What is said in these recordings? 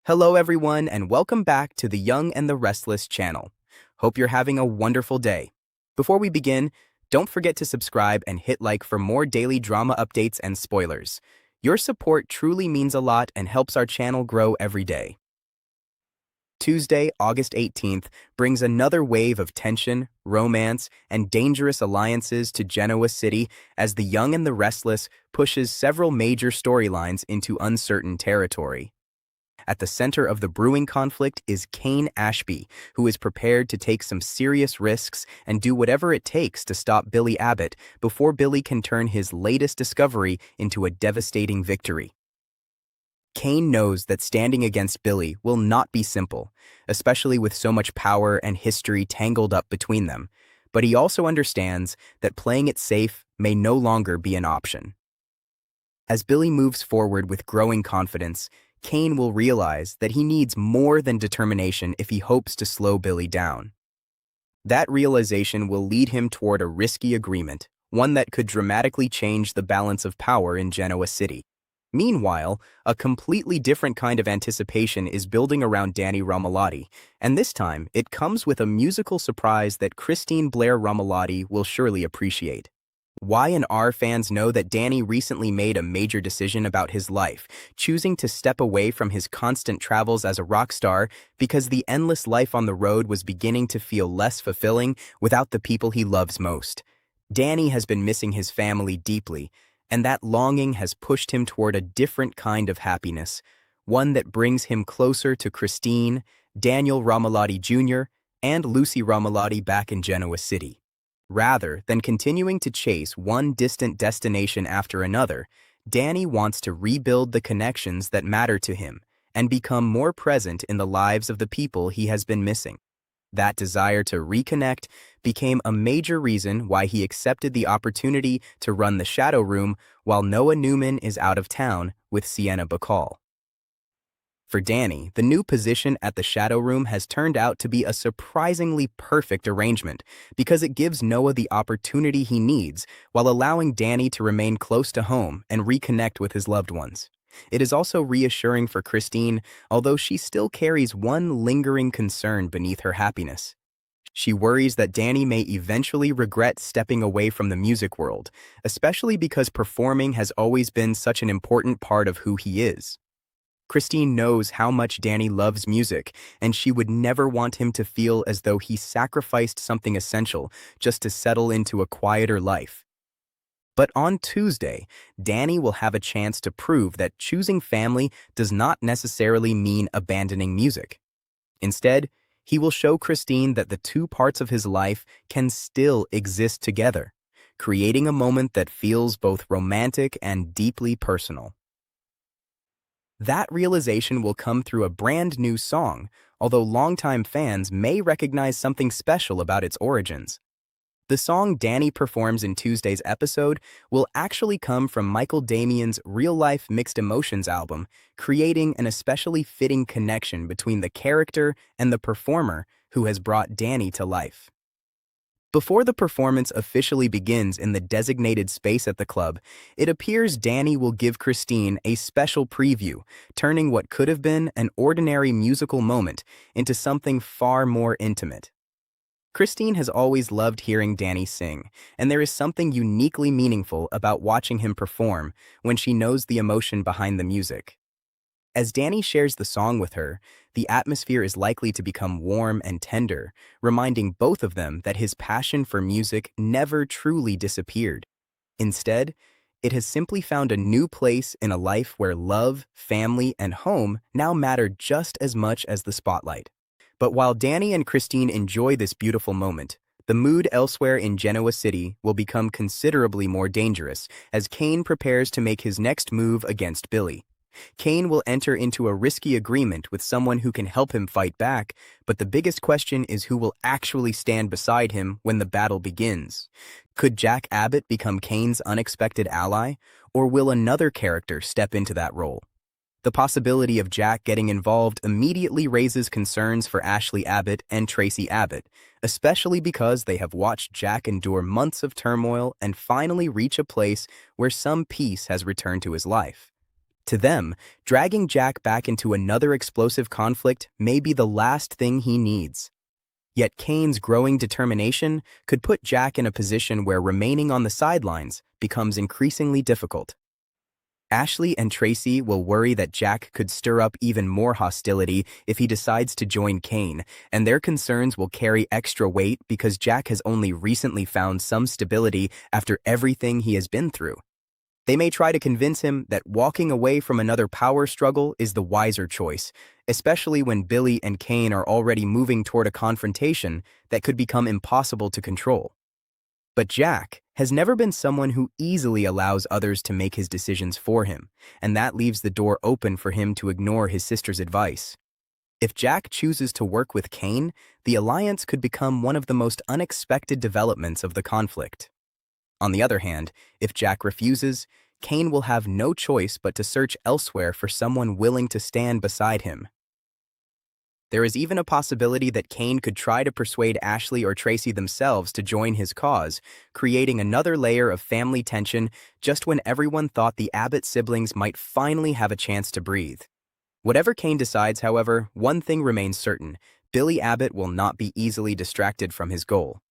Hello everyone and welcome back to the Young and the Restless channel. Hope you're having a wonderful day. Before we begin, don't forget to subscribe and hit like for more daily drama updates and spoilers. Your support truly means a lot and helps our channel grow every day. Tuesday, August 18th, brings another wave of tension, romance, and dangerous alliances to Genoa City as the Young and the Restless pushes several major storylines into uncertain territory. At the center of the brewing conflict is Kane Ashby, who is prepared to take some serious risks and do whatever it takes to stop Billy Abbott before Billy can turn his latest discovery into a devastating victory. Kane knows that standing against Billy will not be simple, especially with so much power and history tangled up between them, but he also understands that playing it safe may no longer be an option. As Billy moves forward with growing confidence, Kane will realize that he needs more than determination if he hopes to slow Billy down. That realization will lead him toward a risky agreement, one that could dramatically change the balance of power in Genoa City. Meanwhile, a completely different kind of anticipation is building around Danny Romalotti, and this time it comes with a musical surprise that Christine Blair Romalotti will surely appreciate. Y&R fans know that Danny recently made a major decision about his life, choosing to step away from his constant travels as a rock star because the endless life on the road was beginning to feel less fulfilling without the people he loves most. Danny has been missing his family deeply, and that longing has pushed him toward a different kind of happiness, one that brings him closer to Christine, Daniel Romalotti Jr., and Lucy Romalotti back in Genoa City. Rather than continuing to chase one distant destination after another, Danny wants to rebuild the connections that matter to him and become more present in the lives of the people he has been missing. That desire to reconnect became a major reason why he accepted the opportunity to run the Shadow Room while Noah Newman is out of town with Sienna Bacall. For Danny, the new position at the Shadow Room has turned out to be a surprisingly perfect arrangement because it gives Noah the opportunity he needs while allowing Danny to remain close to home and reconnect with his loved ones. It is also reassuring for Christine, although she still carries one lingering concern beneath her happiness. She worries that Danny may eventually regret stepping away from the music world, especially because performing has always been such an important part of who he is. Christine knows how much Danny loves music, and she would never want him to feel as though he sacrificed something essential just to settle into a quieter life. But on Tuesday, Danny will have a chance to prove that choosing family does not necessarily mean abandoning music. Instead, he will show Christine that the two parts of his life can still exist together, creating a moment that feels both romantic and deeply personal. That realization will come through a brand new song, although longtime fans may recognize something special about its origins. The song Danny performs in Tuesday's episode will actually come from Michael Damian's real-life Mixed Emotions album, creating an especially fitting connection between the character and the performer who has brought Danny to life. Before the performance officially begins in the designated space at the club, it appears Danny will give Christine a special preview, turning what could have been an ordinary musical moment into something far more intimate. Christine has always loved hearing Danny sing, and there is something uniquely meaningful about watching him perform when she knows the emotion behind the music. As Danny shares the song with her, the atmosphere is likely to become warm and tender, reminding both of them that his passion for music never truly disappeared. Instead, it has simply found a new place in a life where love, family, and home now matter just as much as the spotlight. But while Danny and Christine enjoy this beautiful moment, the mood elsewhere in Genoa City will become considerably more dangerous as Kane prepares to make his next move against Billy. Kane will enter into a risky agreement with someone who can help him fight back, but the biggest question is who will actually stand beside him when the battle begins. Could Jack Abbott become Kane's unexpected ally, or will another character step into that role? The possibility of Jack getting involved immediately raises concerns for Ashley Abbott and Tracy Abbott, especially because they have watched Jack endure months of turmoil and finally reach a place where some peace has returned to his life. To them, dragging Jack back into another explosive conflict may be the last thing he needs. Yet Kane's growing determination could put Jack in a position where remaining on the sidelines becomes increasingly difficult. Ashley and Tracy will worry that Jack could stir up even more hostility if he decides to join Kane, and their concerns will carry extra weight because Jack has only recently found some stability after everything he has been through. They may try to convince him that walking away from another power struggle is the wiser choice, especially when Billy and Kane are already moving toward a confrontation that could become impossible to control. But Jack has never been someone who easily allows others to make his decisions for him, and that leaves the door open for him to ignore his sister's advice. If Jack chooses to work with Kane, the alliance could become one of the most unexpected developments of the conflict. On the other hand, if Jack refuses, Kane will have no choice but to search elsewhere for someone willing to stand beside him. There is even a possibility that Kane could try to persuade Ashley or Tracy themselves to join his cause, creating another layer of family tension just when everyone thought the Abbott siblings might finally have a chance to breathe. Whatever Kane decides, however, one thing remains certain: Billy Abbott will not be easily distracted from his goal.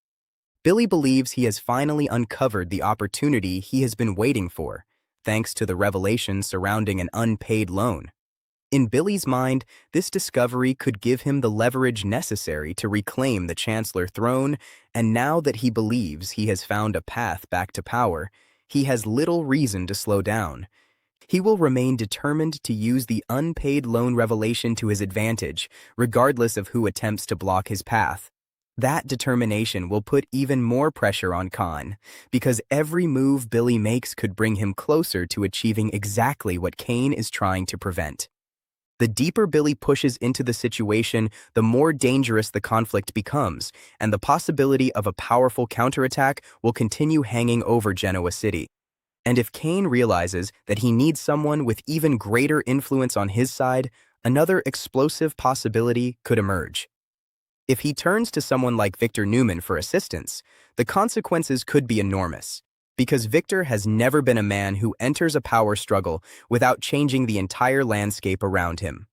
Billy believes he has finally uncovered the opportunity he has been waiting for, thanks to the revelation surrounding an unpaid loan. In Billy's mind, this discovery could give him the leverage necessary to reclaim the Chancellor throne, and now that he believes he has found a path back to power, he has little reason to slow down. He will remain determined to use the unpaid loan revelation to his advantage, regardless of who attempts to block his path. That determination will put even more pressure on Khan, because every move Billy makes could bring him closer to achieving exactly what Kane is trying to prevent. The deeper Billy pushes into the situation, the more dangerous the conflict becomes, and the possibility of a powerful counterattack will continue hanging over Genoa City. And if Kane realizes that he needs someone with even greater influence on his side, another explosive possibility could emerge. If he turns to someone like Victor Newman for assistance, the consequences could be enormous, because Victor has never been a man who enters a power struggle without changing the entire landscape around him.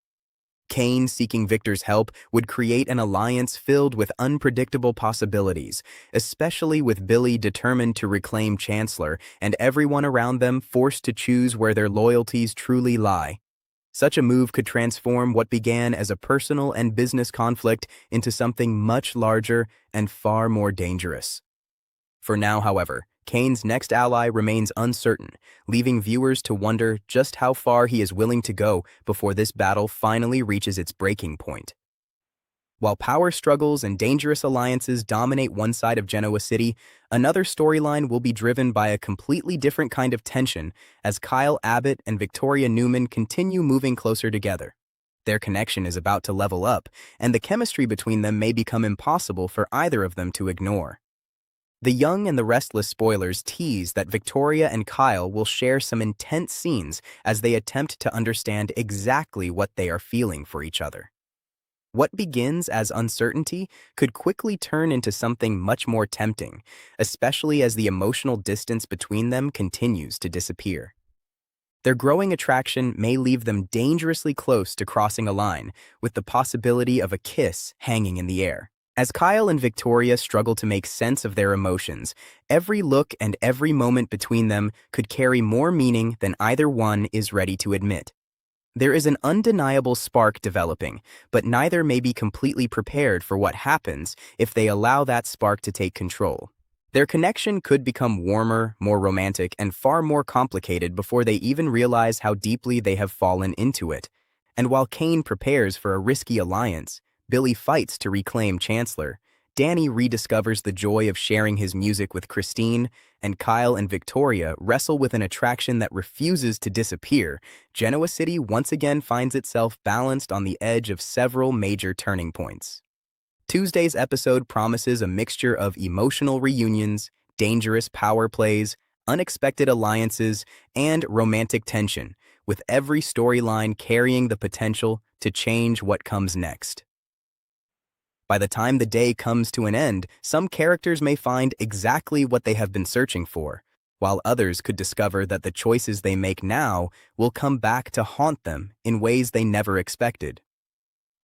Kane seeking Victor's help would create an alliance filled with unpredictable possibilities, especially with Billy determined to reclaim Chancellor and everyone around them forced to choose where their loyalties truly lie. Such a move could transform what began as a personal and business conflict into something much larger and far more dangerous. For now, however, Kane's next ally remains uncertain, leaving viewers to wonder just how far he is willing to go before this battle finally reaches its breaking point. While power struggles and dangerous alliances dominate one side of Genoa City, another storyline will be driven by a completely different kind of tension as Kyle Abbott and Victoria Newman continue moving closer together. Their connection is about to level up, and the chemistry between them may become impossible for either of them to ignore. The Young and the Restless spoilers tease that Victoria and Kyle will share some intense scenes as they attempt to understand exactly what they are feeling for each other. What begins as uncertainty could quickly turn into something much more tempting, especially as the emotional distance between them continues to disappear. Their growing attraction may leave them dangerously close to crossing a line, with the possibility of a kiss hanging in the air. As Kyle and Victoria struggle to make sense of their emotions, every look and every moment between them could carry more meaning than either one is ready to admit. There is an undeniable spark developing, but neither may be completely prepared for what happens if they allow that spark to take control. Their connection could become warmer, more romantic, and far more complicated before they even realize how deeply they have fallen into it. And while Kane prepares for a risky alliance, Billy fights to reclaim Chancellor, Danny rediscovers the joy of sharing his music with Christine, and Kyle and Victoria wrestle with an attraction that refuses to disappear, Genoa City once again finds itself balanced on the edge of several major turning points. Tuesday's episode promises a mixture of emotional reunions, dangerous power plays, unexpected alliances, and romantic tension, with every storyline carrying the potential to change what comes next. By the time the day comes to an end, some characters may find exactly what they have been searching for, while others could discover that the choices they make now will come back to haunt them in ways they never expected.